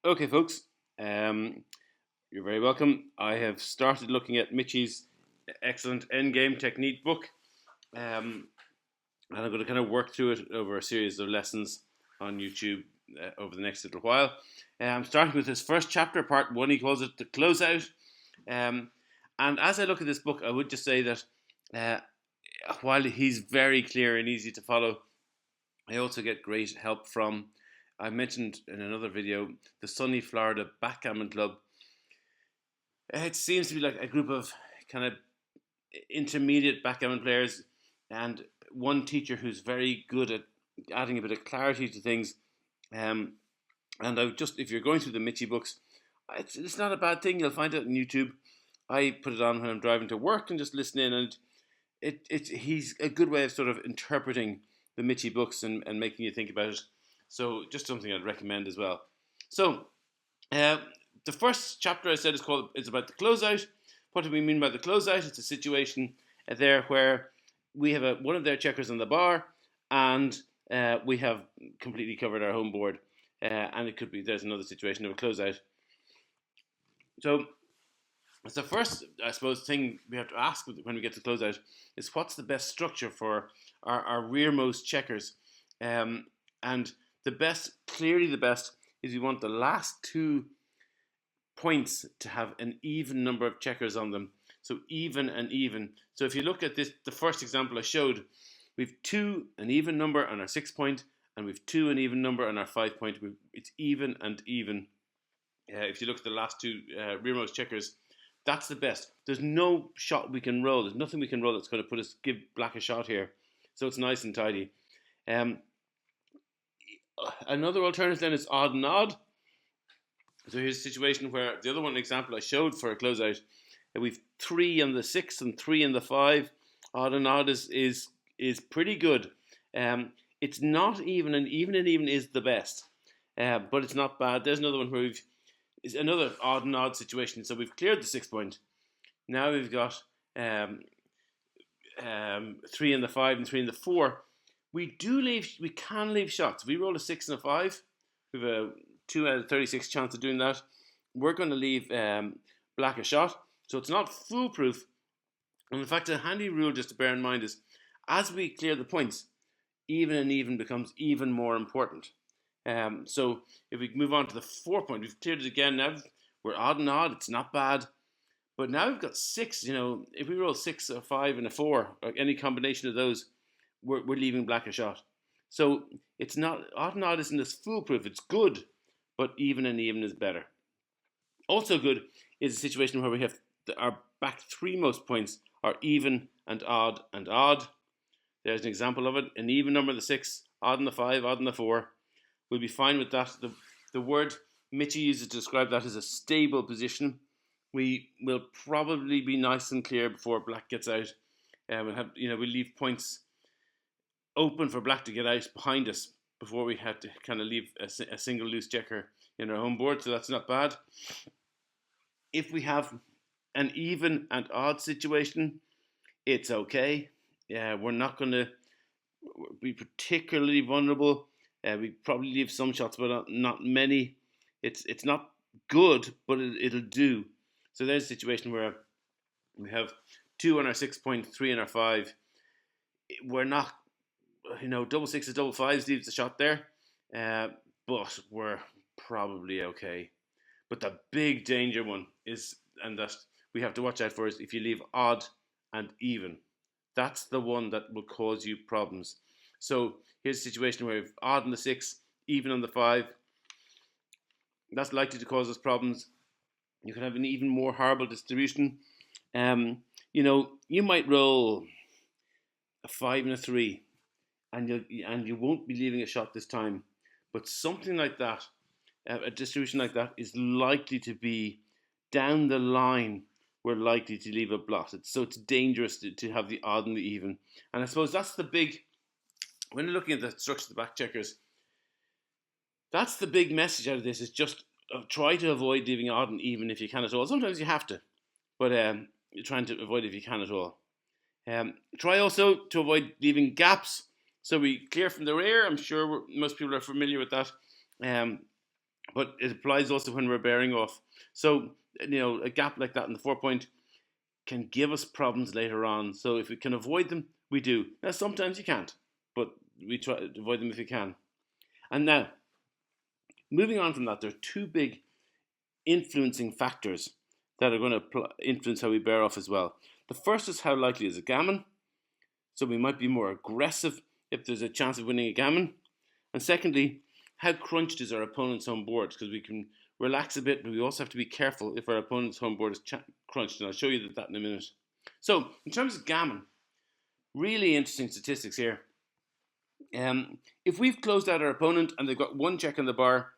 Okay, folks, um, you're very welcome. I have started looking at Michy's excellent Endgame Technique book, and I'm going to kind of work through it over a series of lessons on YouTube over the next little while. I'm starting with his first chapter, part one. He calls it the Closeout. Um, and as I look at this book, I would just say that uh, while he's very clear and easy to follow, I also get great help from, I mentioned in another video, the Sunny Florida Backgammon Club. It seems to be like a group of kind of intermediate backgammon players and one teacher who's very good at adding a bit of clarity to things. Um, and if you're going through the Michy books, it's not a bad thing. You'll find it on YouTube. I put it on when I'm driving to work and just listen in, and he's a good way of sort of interpreting the Michy books and making you think about it. So just something I'd recommend as well. So uh, the first chapter I said is about the closeout. What do we mean by the closeout? It's a situation there where we have one of their checkers on the bar, and we have completely covered our home board, and it could be there's another situation of a closeout. So it's the first, I suppose, thing we have to ask when we get to closeout is what's the best structure for our rearmost checkers, and clearly the best, is we want the last two points to have an even number of checkers on them. So even and even. So if you look at this, the first example I showed, we've two an even number on our 6 point, and we've two an even number on our 5 point. It's even and even. If you look at the last two rearmost checkers, that's the best. There's no shot we can roll. There's nothing we can roll that's going to give black a shot here. So it's nice and tidy. Um, Another alternative then is odd and odd. So here's a situation where the other one example I showed for a closeout, we've three on the 6 and three on the 5. Odd and odd is pretty good. It's not even, and even is the best, but it's not bad. There's another one where is another odd and odd situation. So we've cleared the 6 point. Now we've got 3 in the 5 and 3 in the 4. We can leave shots. If we roll a 6 and a 5, we have a 2 out of 36 chance of doing that. We're going to leave black a shot. So it's not foolproof. And in fact, a handy rule just to bear in mind is as we clear the points, even and even becomes even more important. So if we move on to the 4 point, we've cleared it again. Now we're odd and odd. It's not bad. But now we've got 6. If we roll 6, a 5, and a 4, or any combination of those, we're leaving black a shot. So it's not odd and odd isn't as foolproof. It's good, but even and even is better. Also good is a situation where we have our back three most points are even and odd and odd. There's an example of it. An even number, the 6, odd in the 5, odd in the 4. We'll be fine with that. The word Michy uses to describe that as a stable position. We will probably be nice and clear before black gets out. We'll leave points open for black to get out behind us before we had to kind of leave a single loose checker in our home board. So that's not bad. If we have an even and odd situation, it's okay. We're not going to be particularly vulnerable. We probably leave some shots, but not many. It's not good, but it'll do. So there's a situation where we have 2 on our 6 point, 3 on our 5. We're not, double 6s, double 5s leaves the shot there, but we're probably okay. But the big danger one is, and that we have to watch out for, is if you leave odd and even. That's the one that will cause you problems. So here's a situation where we've odd on the 6, even on the 5. That's likely to cause us problems. You can have an even more horrible distribution. You might roll a 5 and a 3, and you won't be leaving a shot this time. But something like that, a distribution like that, is likely to be down the line. We're likely to leave a blot. It's dangerous to have the odd and the even. And I suppose that's the big, when you're looking at the structure of the back checkers, that's the big message out of this, is just try to avoid leaving odd and even if you can at all. Sometimes you have to, but you're trying to avoid it if you can at all. Try also to avoid leaving gaps. So we clear from the rear. I'm sure most people are familiar with that. but it applies also when we're bearing off. So, a gap like that in the 4 point can give us problems later on. So if we can avoid them, we do. Now, sometimes you can't, but we try to avoid them if we can. And now, moving on from that, there are two big influencing factors that are going to influence how we bear off as well. The first is how likely is a gammon. So we might be more aggressive if there's a chance of winning a gammon. And secondly, how crunched is our opponent's home board? Because we can relax a bit, but we also have to be careful if our opponent's home board is crunched. And I'll show you that in a minute. So in terms of gammon, really interesting statistics here. If we've closed out our opponent and they've got one check on the bar,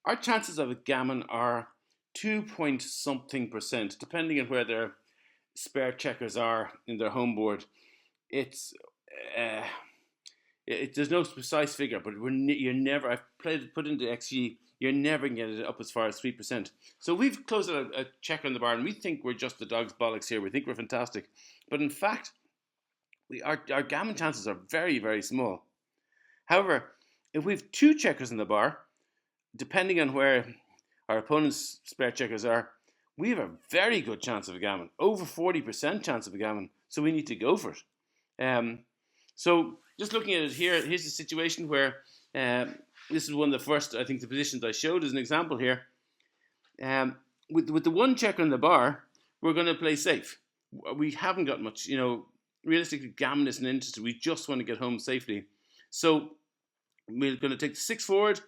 our chances of a gammon are 2 point something %, depending on where their spare checkers are in their home board. It's there's no precise figure, but you're never. I've put into XG. You're never going to get it up as far as 3%. So we've closed out a checker on the bar, and we think we're just the dog's bollocks here. We think we're fantastic, but in fact, our gammon chances are very, very small. However, if we have two checkers in the bar, depending on where our opponent's spare checkers are, we have a very good chance of a gammon, over 40% chance of a gammon. So we need to go for it. So just looking at it here, here's a situation where this is one of the first, I think, the positions I showed as an example here. With the one checker on the bar, we're going to play safe. We haven't got much, realistically, gammon isn't interested. We just want to get home safely. So we're going to take the 6 forward,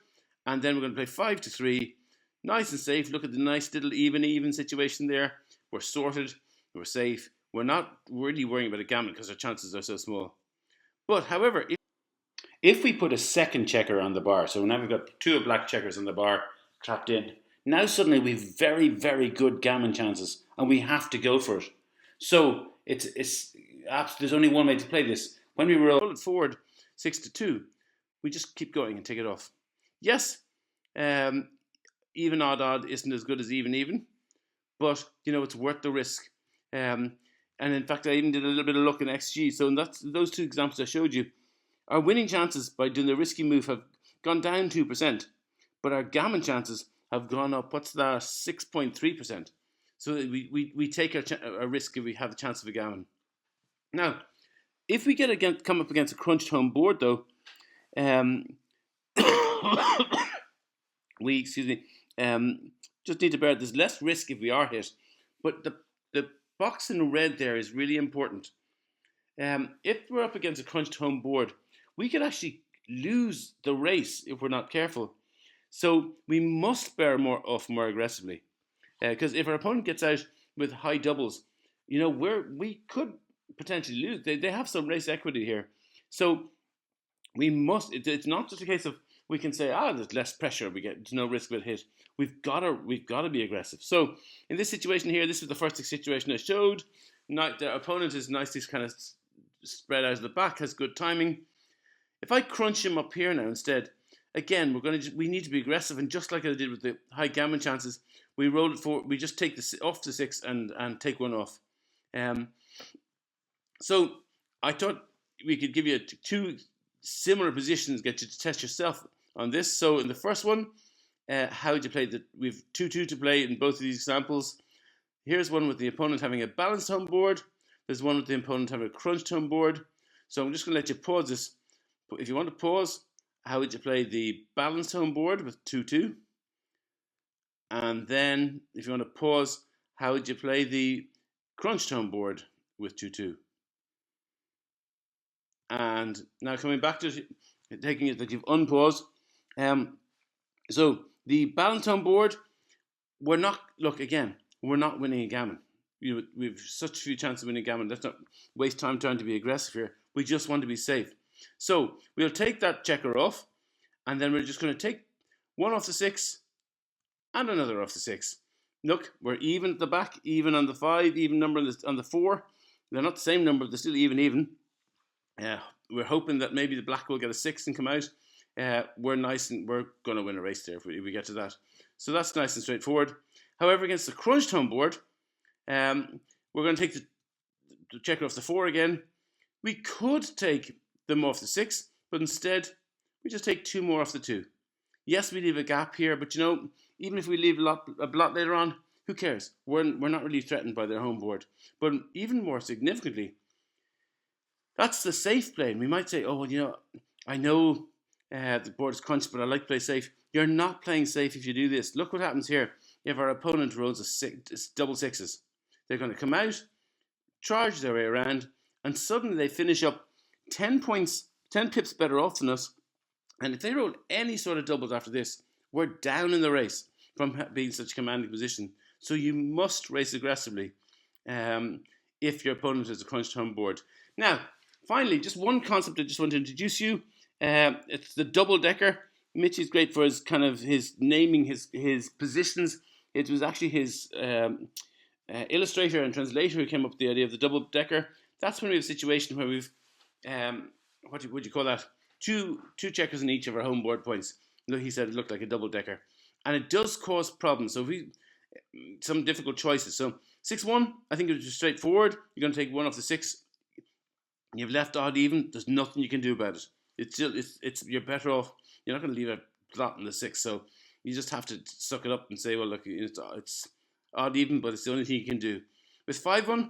and then we're going to play 5 to 3. Nice and safe. Look at the nice little even situation there. We're sorted. We're safe. We're not really worrying about a gammon because our chances are so small. But however, if we put a second checker on the bar, so now we've got two black checkers on the bar trapped in, now suddenly we've very, very good gammon chances, and we have to go for it. So there's only one way to play this. When we roll it forward 6 to 2, we just keep going and take it off. Yes, even odd isn't as good as even, but it's worth the risk. And in fact, I even did a little bit of luck in XG. So that's those two examples I showed you. Our winning chances by doing the risky move have gone down 2%, but our gammon chances have gone up. What's that? 6.3%. So we take a risk if we have a chance of a gammon. Now, if we come up against a crunched home board, though, we just need to bear. There's less risk if we are hit, but the box in red there is really important. If we're up against a crunched home board, we could actually lose the race if we're not careful. So we must bear off more aggressively, because if our opponent gets out with high doubles, we could potentially lose. They have some race equity here, so we must. It's not just a case of we can say, there's less pressure. There's no risk of a hit. We've got to be aggressive. So in this situation here, this is the first situation I showed. Now, the opponent is nicely kind of spread out of the back, has good timing. If I crunch him up here now instead, again, we need to be aggressive, and just like I did with the high gammon chances, we roll it forward. We just take off the 6 and take one off. So I thought we could give you two similar positions, get you to test yourself on this. So in the first one, how would you play we've 2-2 to play in both of these examples. Here's one with the opponent having a balanced home board. There's one with the opponent having a crunched home board. So I'm just going to let you pause this. If you want to pause, how would you play the balanced home board with 2-2? And then if you want to pause, how would you play the crunched home board with 2-2? And now coming back to taking it that you've unpaused. So the balanced home board, we're not winning a gammon. We've such few chances of winning a gammon. Let's not waste time trying to be aggressive here. We just want to be safe. So we'll take that checker off, and then we're just going to take one off the 6 and another off the 6. Look, we're even at the back, even on the 5, even number on the 4. They're not the same number, they're still even. We're hoping that maybe the black will get a 6 and come out. We're nice, and we're going to win a race there if we get to that. So that's nice and straightforward. However, against the crunched home board, we're going to take the checker off the 4 again. We could take them off the 6, but instead we just take 2 more off the 2. Yes, we leave a gap here, but even if we leave a blot later on, who cares? We're not really threatened by their home board. But even more significantly, that's the safe play. And we might say, oh, well, I know the board is crunched, but I like to play safe. You're not playing safe if you do this. Look what happens here. If our opponent rolls double sixes, they're going to come out, charge their way around, and suddenly they finish up 10 points, 10 pips better off than us. And if they roll any sort of doubles after this, we're down in the race from being such a commanding position. So you must race aggressively if your opponent has a crunched home board. Now, finally, just one concept I just want to introduce you. It's the double decker. Michy's great for his naming his positions. It was actually his illustrator and translator who came up with the idea of the double decker. That's when we have a situation where we've what would you call that? Two checkers in each of our home board points. He said it looked like a double decker, and it does cause problems. So some difficult choices. So 6-1, I think it's straightforward. You're going to take one off the 6. You've left odd even. There's nothing you can do about it. It's you're better off. You're not going to leave a blot in the 6, so you just have to suck it up and say, well, look, it's odd even, but it's the only thing you can do. With 5-1,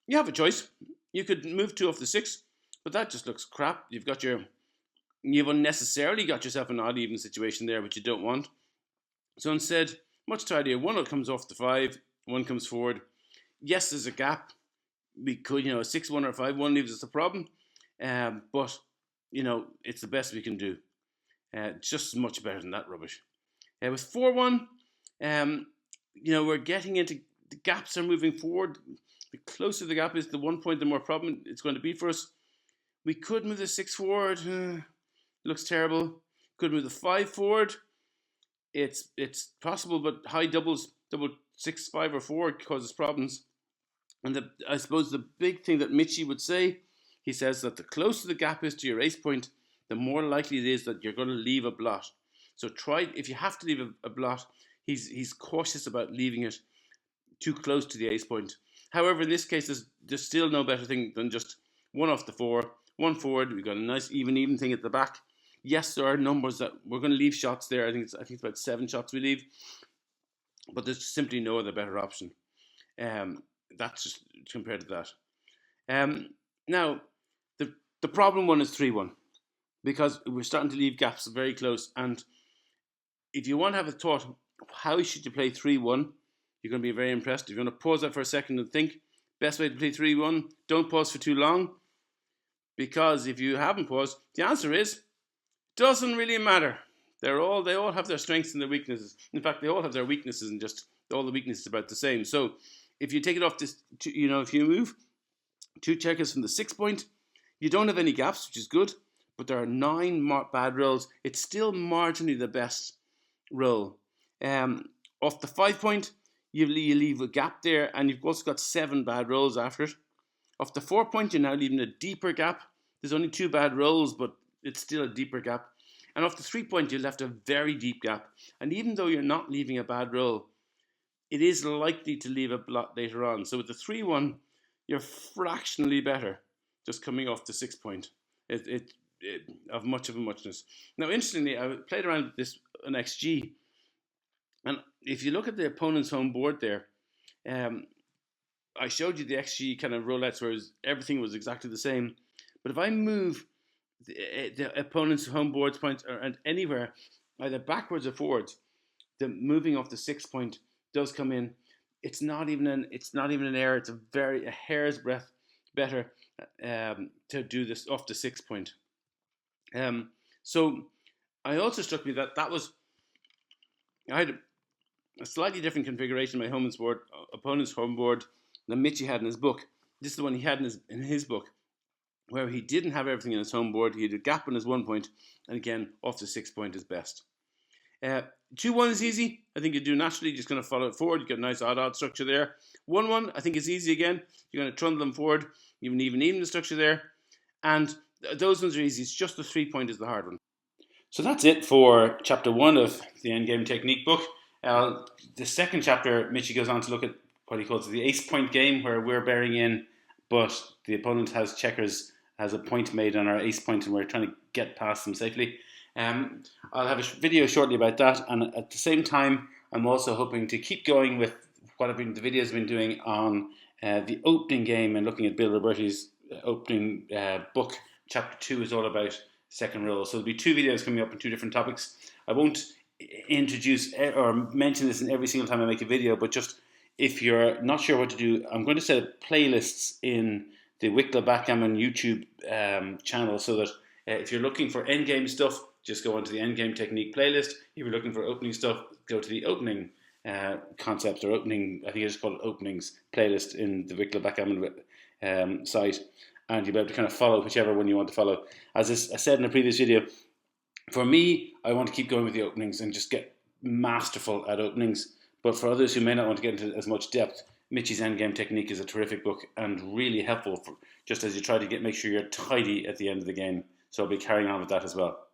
you have a choice. You could move 2 off the 6, but that just looks crap. You've unnecessarily got yourself an odd even situation there, which you don't want. So instead, much tidier. 1 comes off the 5, 1 comes forward. Yes, there's a gap. We could, a 6-1 or 5-1 leaves us a problem, but it's the best we can do. Just much better than that rubbish. With 4-1, we're getting into the gaps are moving forward. The closer the gap is to 1 point, the more problem it's going to be for us. We could move the 6 forward. Looks terrible. Could move the 5 forward. It's possible, but high doubles, double 6, 5, or 4 causes problems. And I suppose the big thing that Michy would say, he says that the closer the gap is to your ace point, the more likely it is that you're going to leave a blot. So if you have to leave a blot, he's cautious about leaving it too close to the ace point. However, in this case, there's still no better thing than just 1 off the 4, 1 forward. We've got a nice even thing at the back. Yes, there are numbers that we're going to leave shots there. I think it's about 7 shots we leave, but there's simply no other better option. That's just compared to that. Now, the problem one is 3-1 because we're starting to leave gaps very close. And if you want to have a thought, how should you play 3-1? You're going to be very impressed. If you want to pause that for a second and think, best way to play 3-1, don't pause for too long. Because if you haven't paused, the answer is, doesn't really matter. They all have their strengths and their weaknesses. In fact, they all have their weaknesses and just all the weaknesses about the same. So if you take it off this, if you move 2 checkers from the 6 point, you don't have any gaps, which is good, but there are 9 bad rolls. It's still marginally the best roll. Off the 5 point, you leave a gap there, and you've also got 7 bad rolls after it. Off the 4 point, you're now leaving a deeper gap. There's only 2 bad rolls, but it's still a deeper gap. And off the 3 point, you left a very deep gap. And even though you're not leaving a bad roll, it is likely to leave a blot later on. So with the 3-1, you're fractionally better just coming off the 6 point. Of much of a muchness. Now, interestingly, I played around with this on XG, and if you look at the opponent's home board there, I showed you the XG kind of rollouts where everything was exactly the same. But if I move the opponent's home board's points and anywhere, either backwards or forwards, the moving off the 6 point does come in. It's not even an error. It's a hair's breadth better to do this off the 6 point. So I also struck me that I had a slightly different configuration of my opponent's home board than Michy had in his book. This is the one he had in his book, where he didn't have everything in his home board. He had a gap in his 1 point, and again, off the 6 point is best. 2-1 is easy. I think you do naturally. Just going to follow it forward. You get a nice odd structure there. 1-1, I think is easy again. You're going to trundle them forward. You have an even structure there. And those ones are easy. It's just the 3 point is the hard one. So that's it for chapter 1 of the Endgame Technique book. The second chapter, Michy goes on to look at what he calls the ace point game, where we're bearing in, but the opponent has a point made on our ace point, and we're trying to get past them safely. I'll have a video shortly about that, and at the same time, I'm also hoping to keep going with the videos I've been doing on the opening game and looking at Bill Roberti's opening book. Chapter 2 is all about second roll. So there'll be 2 videos coming up on 2 different topics. I won't introduce or mention this in every single time I make a video, but just if you're not sure what to do, I'm going to set up playlists in the Wicklow Backgammon YouTube channel, so that if you're looking for endgame stuff, just go onto the Endgame Technique playlist. If you're looking for opening stuff, go to the opening concepts or opening, I think I just call it openings playlist in the Wicklow Backgammon site, and you'll be able to kind of follow whichever one you want to follow. As I said in a previous video, for me, I want to keep going with the openings and just get masterful at openings. But for others who may not want to get into as much depth, Michy's Endgame Technique is a terrific book and really helpful for just as you try to make sure you're tidy at the end of the game. So I'll be carrying on with that as well.